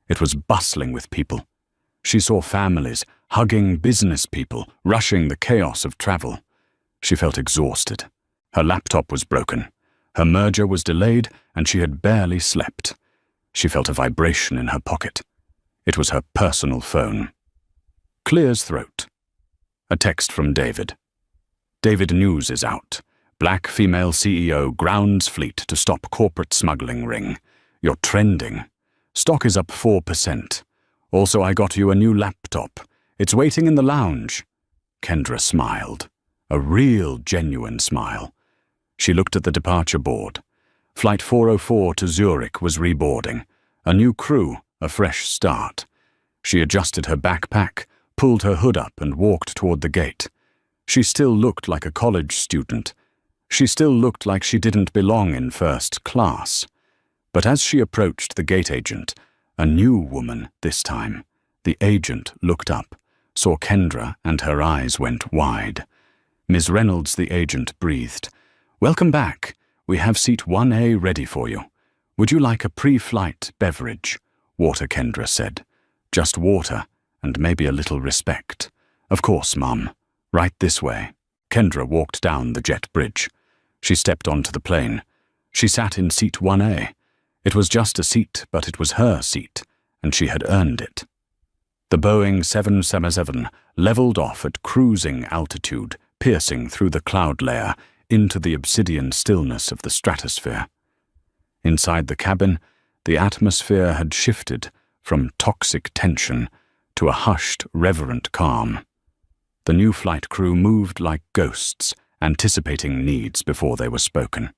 It was bustling with people. She saw families hugging business people, rushing the chaos of travel. She felt exhausted. Her laptop was broken. Her merger was delayed, and she had barely slept. She felt a vibration in her pocket. It was her personal phone. Clear's throat. A text from David. David, news is out. Black female CEO grounds fleet to stop corporate smuggling ring. You're trending. Stock is up 4%. Also, I got you a new laptop. It's waiting in the lounge. Kendra smiled. A real, genuine smile. She looked at the departure board. Flight 404 to Zurich was reboarding. A new crew, a fresh start. She adjusted her backpack, pulled her hood up and walked toward the gate. She still looked like a college student. She still looked like she didn't belong in first class. But as she approached the gate agent, a new woman this time, the agent looked up, saw Kendra, and her eyes went wide. Ms. Reynolds, the agent, breathed. Welcome back. We have seat 1A ready for you. Would you like a pre-flight beverage? Water, Kendra said. Just water, and maybe a little respect. Of course, Mum. Right this way. Kendra walked down the jet bridge. She stepped onto the plane. She sat in seat 1A. It was just a seat, but it was her seat, and she had earned it. The Boeing 777 leveled off at cruising altitude, piercing through the cloud layer into the obsidian stillness of the stratosphere. Inside the cabin, the atmosphere had shifted from toxic tension to a hushed, reverent calm. The new flight crew moved like ghosts, anticipating needs before they were spoken.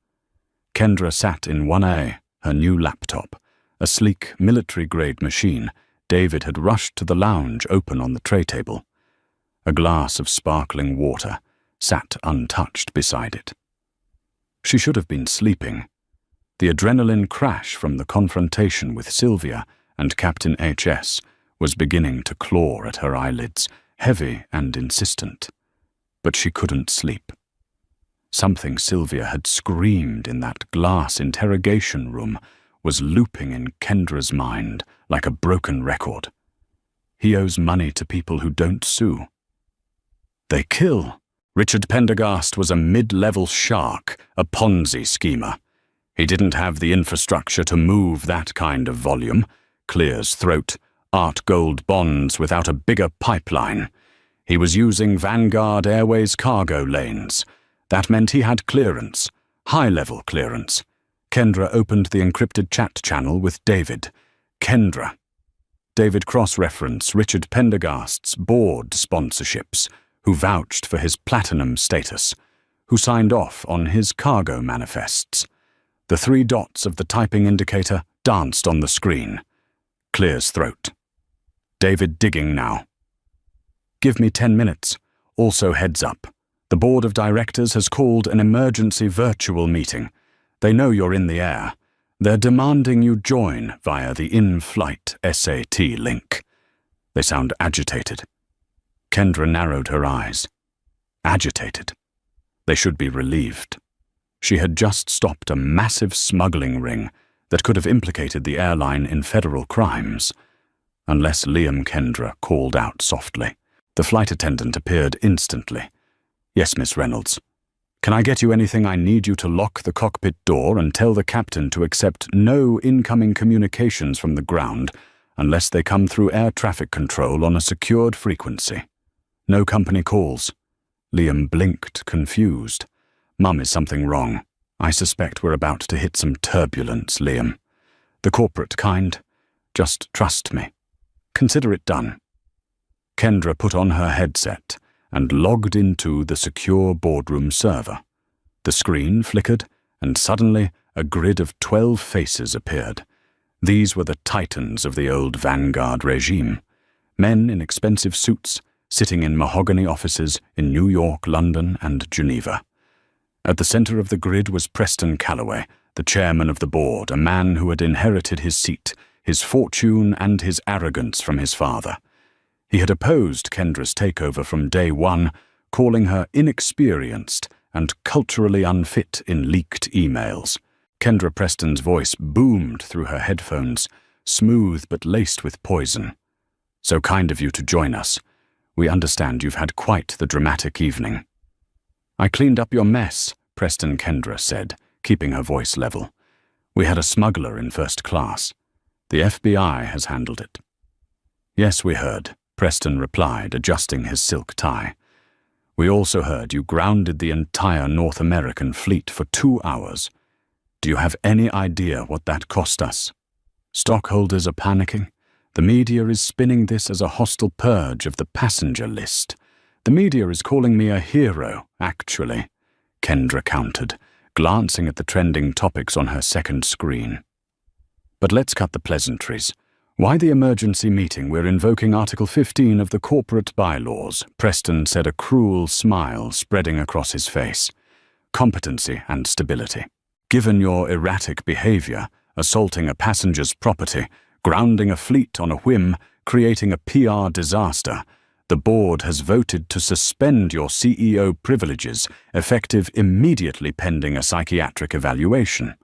Kendra sat in 1A, her new laptop, a sleek, military-grade machine. David had rushed to the lounge open on the tray table. A glass of sparkling water sat untouched beside it. She should have been sleeping. The adrenaline crash from the confrontation with Sylvia and Captain HS was beginning to claw at her eyelids, heavy and insistent. But she couldn't sleep. Something Sylvia had screamed in that glass interrogation room was looping in Kendra's mind like a broken record. He owes money to people who don't sue. They kill. Richard Pendergast was a mid-level shark, a Ponzi schemer. He didn't have the infrastructure to move that kind of volume. Clear's throat. Art gold bonds without a bigger pipeline. He was using Vanguard Airways cargo lanes. That meant he had clearance, high-level clearance. Kendra opened the encrypted chat channel with David. Kendra. David cross-referenced Richard Pendergast's board sponsorships, who vouched for his platinum status, who signed off on his cargo manifests. The 3 dots of the typing indicator danced on the screen. Clear's throat. David digging now. Give me 10 minutes. Also heads up. The board of directors has called an emergency virtual meeting. They know you're in the air. They're demanding you join via the in-flight SAT link. They sound agitated. Kendra narrowed her eyes. Agitated. They should be relieved. She had just stopped a massive smuggling ring that could have implicated the airline in federal crimes. Unless Liam Kendra called out softly. The flight attendant appeared instantly. Yes, Miss Reynolds. Can I get you anything? I need you to lock the cockpit door and tell the captain to accept no incoming communications from the ground unless they come through air traffic control on a secured frequency. No company calls. Liam blinked, confused. Mum, is something wrong? I suspect we're about to hit some turbulence, Liam. The corporate kind. Just trust me. Consider it done. Kendra put on her headset and logged into the secure boardroom server. The screen flickered, and suddenly a grid of 12 faces appeared. These were the titans of the old Vanguard regime, men in expensive suits, sitting in mahogany offices in New York, London, and Geneva. At the center of the grid was Preston Calloway, the chairman of the board, a man who had inherited his seat, his fortune, and his arrogance from his father. He had opposed Kendra's takeover from day one, calling her inexperienced and culturally unfit in leaked emails. Kendra Preston's voice boomed through her headphones, smooth but laced with poison. "So kind of you to join us. We understand you've had quite the dramatic evening." "I cleaned up your mess," Preston Kendra said, keeping her voice level. "We had a smuggler in first class. The FBI has handled it." "Yes, we heard," Preston replied, adjusting his silk tie. "We also heard you grounded the entire North American fleet for 2 hours. Do you have any idea what that cost us? Stockholders are panicking. The media is spinning this as a hostile purge of the passenger list. The media is calling me a hero, actually," Kendra countered, glancing at the trending topics on her second screen. "But let's cut the pleasantries. Why the emergency meeting? We're invoking Article 15 of the corporate bylaws," Preston said, a cruel smile spreading across his face. "Competency and stability. Given your erratic behavior, assaulting a passenger's property, grounding a fleet on a whim, creating a PR disaster, the board has voted to suspend your CEO privileges, effective immediately pending a psychiatric evaluation."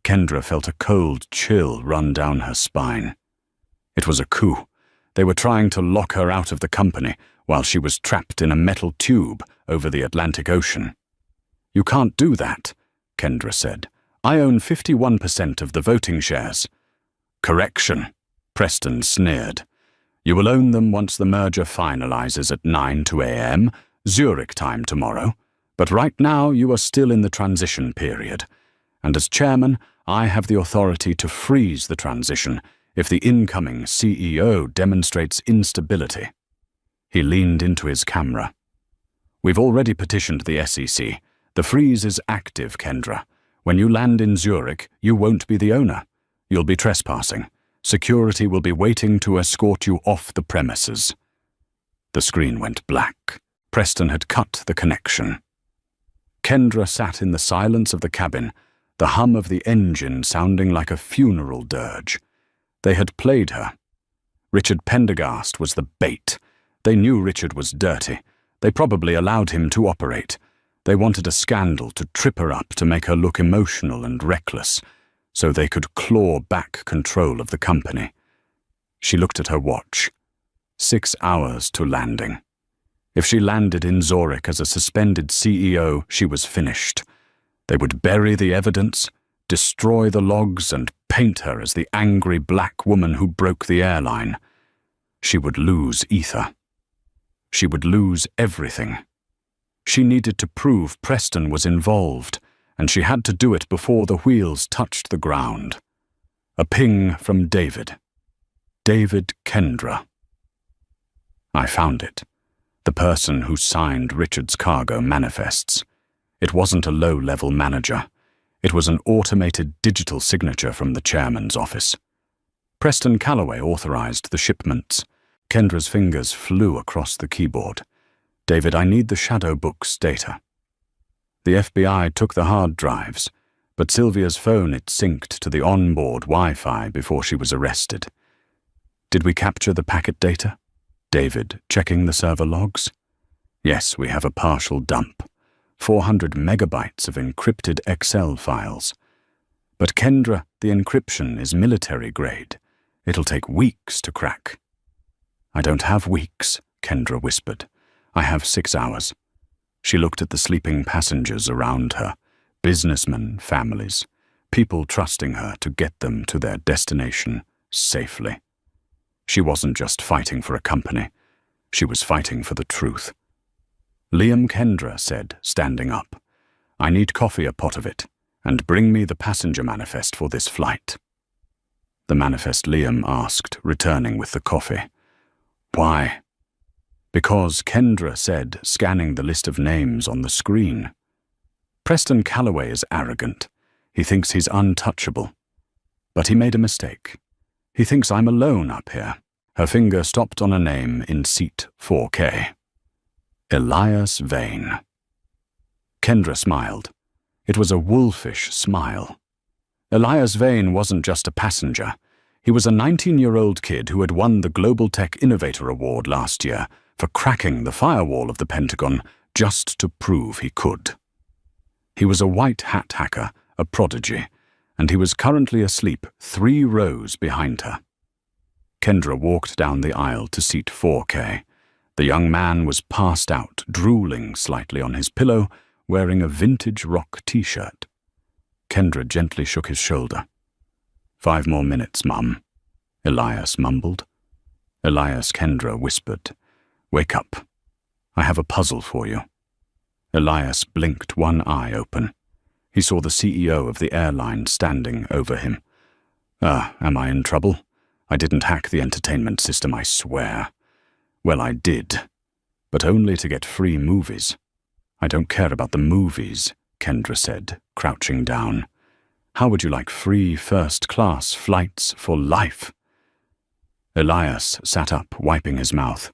Kendra felt a cold chill run down her spine. It was a coup. They were trying to lock her out of the company while she was trapped in a metal tube over the Atlantic Ocean. "You can't do that," Kendra said. "I own 51% of the voting shares." "Correction," Preston sneered. "You will own them once the merger finalizes at 9 a.m. Zurich time tomorrow, but right now you are still in the transition period. And as chairman, I have the authority to freeze the transition if the incoming CEO demonstrates instability." He leaned into his camera. "We've already petitioned the SEC. The freeze is active, Kendra. When you land in Zurich, you won't be the owner. You'll be trespassing. Security will be waiting to escort you off the premises." The screen went black. Preston had cut the connection. Kendra sat in the silence of the cabin, the hum of the engine sounding like a funeral dirge. They had played her. Richard Pendergast was the bait. They knew Richard was dirty. They probably allowed him to operate. They wanted a scandal to trip her up, to make her look emotional and reckless, so they could claw back control of the company. She looked at her watch. 6 hours to landing. If she landed in Zurich as a suspended CEO, she was finished. They would bury the evidence, destroy the logs, and paint her as the angry black woman who broke the airline. She would lose Ether. She would lose everything. She needed to prove Preston was involved, and she had to do it before the wheels touched the ground. A ping from David. David Kendra. I found it. The person who signed Richard's cargo manifests. It wasn't a low-level manager. It was an automated digital signature from the chairman's office. Preston Calloway authorized the shipments. Kendra's fingers flew across the keyboard. "David, I need the Shadow Book's data." The FBI took the hard drives, but Sylvia's phone had synced to the onboard Wi-Fi before she was arrested. "Did we capture the packet data?" David, checking the server logs. "Yes, we have a partial dump. 400 megabytes of encrypted Excel files. But Kendra, the encryption is military grade. It'll take weeks to crack." "I don't have weeks," Kendra whispered. "I have 6 hours." She looked at the sleeping passengers around her, businessmen, families, people trusting her to get them to their destination safely. She wasn't just fighting for a company. She was fighting for the truth. Liam Kendra said, standing up, "I need coffee, a pot of it, and bring me the passenger manifest for this flight." The manifest, Liam asked, returning with the coffee. "Why?" Because Kendra said, scanning the list of names on the screen. Preston Calloway is arrogant. He thinks he's untouchable. But he made a mistake. He thinks I'm alone up here. Her finger stopped on a name in seat 4K. Elias Vane. Kendra smiled. It was a wolfish smile. Elias Vane wasn't just a passenger. He was a 19-year-old kid who had won the Global Tech Innovator Award last year for cracking the firewall of the Pentagon just to prove he could. He was a white hat hacker, a prodigy, and he was currently asleep 3 rows behind her. Kendra walked down the aisle to seat 4K. The young man was passed out, drooling slightly on his pillow, wearing a vintage rock t-shirt. Kendra gently shook his shoulder. 5 more minutes, Mum, Elias mumbled. Elias, Kendra whispered. Wake up. I have a puzzle for you. Elias blinked one eye open. He saw the CEO of the airline standing over him. Am I in trouble? I didn't hack the entertainment system, I swear. Well, I did, but only to get free movies. I don't care about the movies, Kendra said, crouching down. How would you like free first-class flights for life? Elias sat up, wiping his mouth.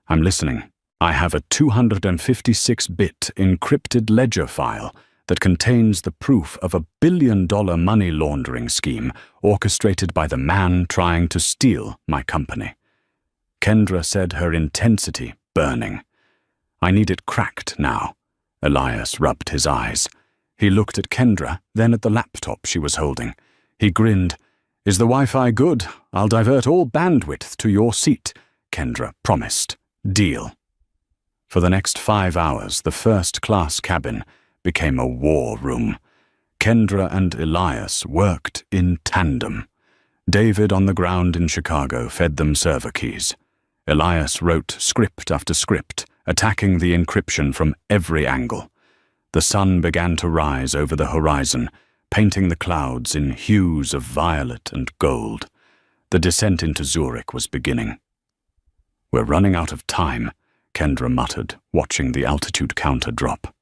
I'm listening. I have a 256-bit encrypted ledger file that contains the proof of a billion-dollar money laundering scheme orchestrated by the man trying to steal my company. Kendra said, her intensity burning. I need it cracked now. Elias rubbed his eyes. He looked at Kendra, then at the laptop she was holding. He grinned. Is the Wi-Fi good? I'll divert all bandwidth to your seat, Kendra promised. Deal. For the next 5 hours, the first-class cabin became a war room. Kendra and Elias worked in tandem. David on the ground in Chicago fed them server keys. Elias wrote script after script, attacking the encryption from every angle. The sun began to rise over the horizon, painting the clouds in hues of violet and gold. The descent into Zurich was beginning. We're running out of time, Kendra muttered, watching the altitude counter drop.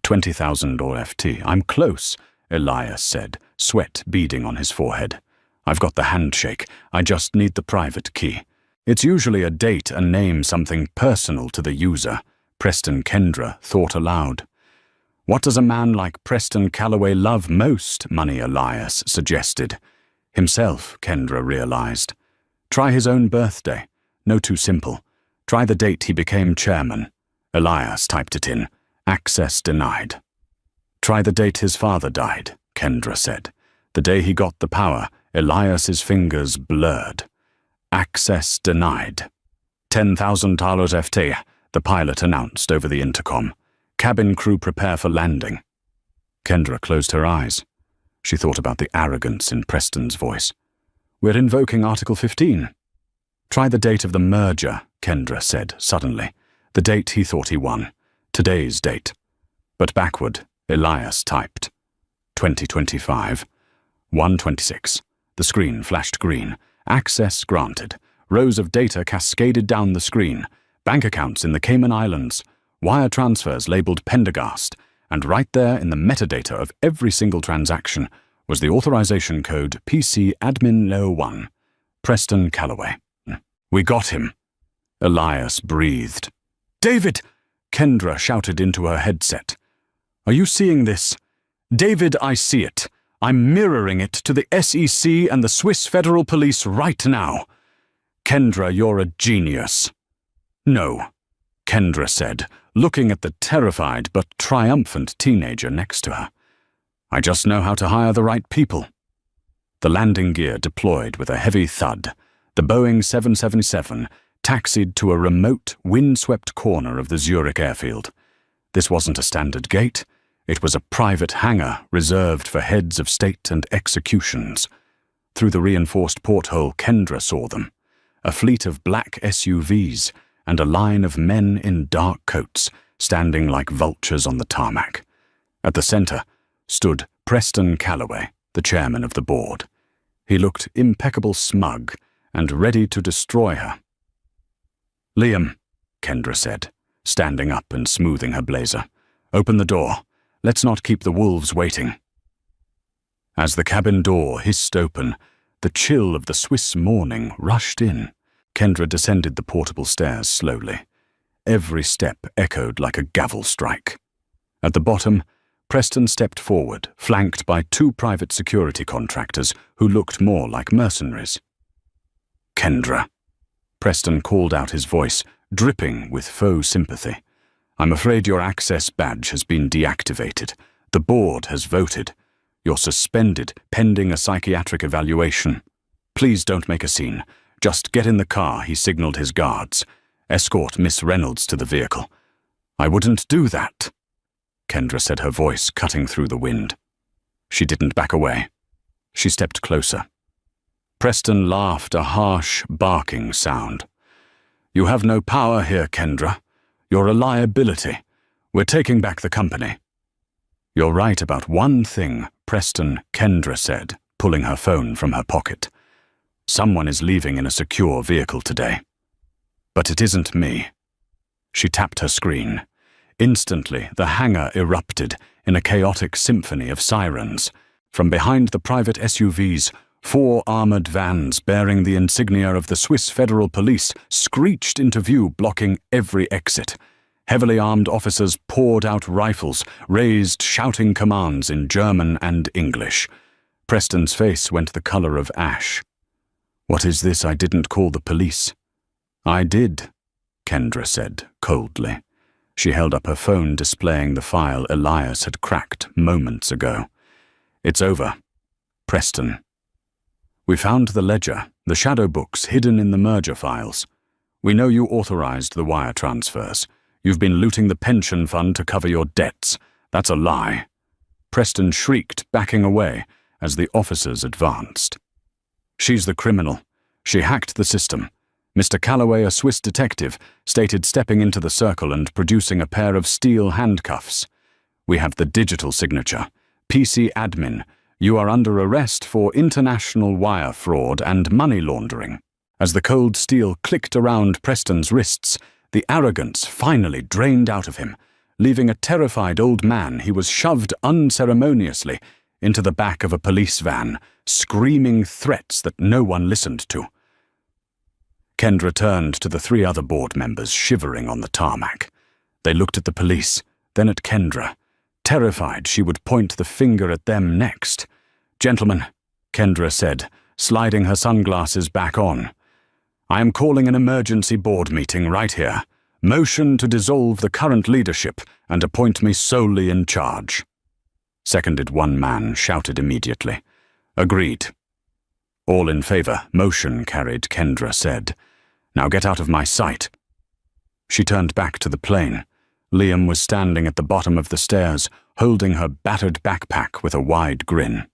20,000 or FT. I'm close, Elias said, sweat beading on his forehead. I've got the handshake. I just need the private key. It's usually a date and name, something personal to the user, Preston Kendra thought aloud. What does a man like Preston Calloway love most, Money Elias suggested. Himself, Kendra realized. Try his own birthday. No too simple. Try the date he became chairman. Elias typed it in. Access denied. Try the date his father died, Kendra said. The day he got the power, Elias's fingers blurred. Access denied. $10,000 FT, the pilot announced over the intercom. Cabin crew prepare for landing. Kendra closed her eyes. She thought about the arrogance in Preston's voice. We're invoking Article 15. Try the date of the merger, Kendra said suddenly. The date he thought he won. Today's date. But backward, Elias typed. 2025. 1:26. The screen flashed green. Access granted. Rows of data cascaded down the screen. Bank accounts in the Cayman Islands. Wire transfers labeled Pendergast. And right there in the metadata of every single transaction was the authorization code PC Admin 01. Preston Calloway. We got him. Elias breathed. David! Kendra shouted into her headset. Are you seeing this? David, I see it. I'm mirroring it to the SEC and the Swiss Federal Police right now. Kendra, you're a genius. No, Kendra said, looking at the terrified but triumphant teenager next to her. I just know how to hire the right people. The landing gear deployed with a heavy thud. The Boeing 777 taxied to a remote, windswept corner of the Zurich airfield. This wasn't a standard gate. It was a private hangar reserved for heads of state and executions. Through the reinforced porthole, Kendra saw them. A fleet of black SUVs and a line of men in dark coats standing like vultures on the tarmac. At the center stood Preston Calloway, the chairman of the board. He looked impeccable smug and ready to destroy her. Liam, Kendra said, standing up and smoothing her blazer. "Open the door. Let's not keep the wolves waiting." As the cabin door hissed open, the chill of the Swiss morning rushed in. Kendra descended the portable stairs slowly. Every step echoed like a gavel strike. At the bottom, Preston stepped forward, flanked by 2 private security contractors who looked more like mercenaries. "Kendra." Preston called out, his voice dripping with faux sympathy. "I'm afraid your access badge has been deactivated. The board has voted. You're suspended pending a psychiatric evaluation. Please don't make a scene. Just get in the car," he signaled his guards. "Escort Miss Reynolds to the vehicle." "I wouldn't do that," Kendra said, her voice cutting through the wind. She didn't back away. She stepped closer. Preston laughed, a harsh, barking sound. "You have no power here, Kendra. You're a liability. We're taking back the company." "You're right about one thing, Preston," Kendra said, pulling her phone from her pocket. "Someone is leaving in a secure vehicle today. But it isn't me." She tapped her screen. Instantly, the hangar erupted in a chaotic symphony of sirens. From behind the private SUVs, 4 armored vans bearing the insignia of the Swiss Federal Police screeched into view, blocking every exit. Heavily armed officers poured out rifles, raised shouting commands in German and English. Preston's face went the color of ash. "What is this? I didn't call the police." "I did," Kendra said coldly. She held up her phone, displaying the file Elias had cracked moments ago. "It's over. Preston. We found the ledger, the shadow books hidden in the merger files. We know you authorized the wire transfers. You've been looting the pension fund to cover your debts. That's a lie." Preston shrieked, backing away as the officers advanced. "She's the criminal. She hacked the system. Mr. Calloway, a Swiss detective, stated stepping into the circle and producing a pair of steel handcuffs. We have the digital signature. PC admin, you are under arrest for international wire fraud and money laundering." As the cold steel clicked around Preston's wrists, the arrogance finally drained out of him. Leaving a terrified old man, he was shoved unceremoniously into the back of a police van, screaming threats that no one listened to. Kendra turned to the 3 other board members shivering on the tarmac. They looked at the police, then at Kendra, terrified she would point the finger at them next. "Gentlemen," Kendra said, sliding her sunglasses back on, "I am calling an emergency board meeting right here. Motion to dissolve the current leadership and appoint me solely in charge." Seconded one man, shouted immediately. "Agreed." "All in favor, motion carried," Kendra said. "Now get out of my sight." She turned back to the plane. Liam was standing at the bottom of the stairs, holding her battered backpack with a wide grin.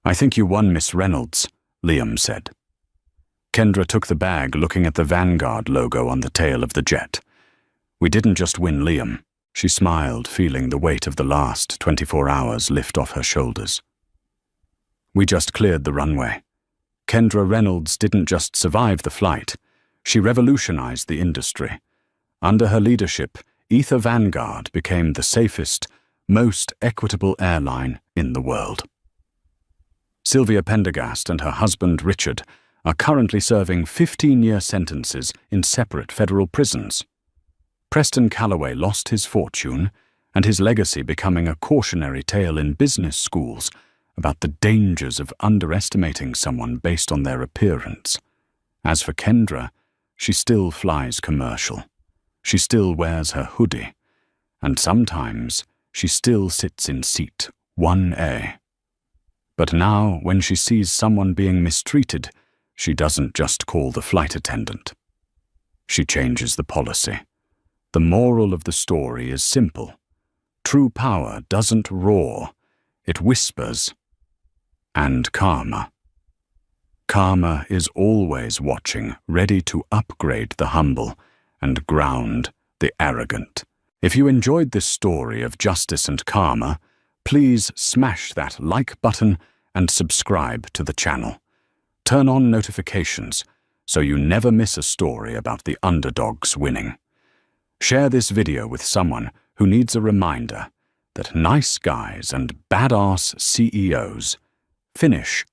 "I think you won, Miss Reynolds," Liam said. Kendra took the bag, looking at the Vanguard logo on the tail of the jet. "We didn't just win, Liam." She smiled, feeling the weight of the last 24 hours lift off her shoulders. "We just cleared the runway. Kendra Reynolds didn't just survive the flight. She revolutionized the industry. Under her leadership, Ether Vanguard became the safest, most equitable airline in the world." Sylvia Pendergast and her husband Richard are currently serving 15-year sentences in separate federal prisons. Preston Calloway lost his fortune and his legacy becoming a cautionary tale in business schools about the dangers of underestimating someone based on their appearance. As for Kendra, she still flies commercial. She still wears her hoodie. And sometimes she still sits in seat 1A. But now, when she sees someone being mistreated, she doesn't just call the flight attendant. She changes the policy. The moral of the story is simple. True power doesn't roar, it whispers. And karma. Karma is always watching, ready to upgrade the humble and ground the arrogant. If you enjoyed this story of justice and karma, please smash that like button and subscribe to the channel. Turn on notifications so you never miss a story about the underdogs winning. Share this video with someone who needs a reminder that nice guys and badass CEOs finish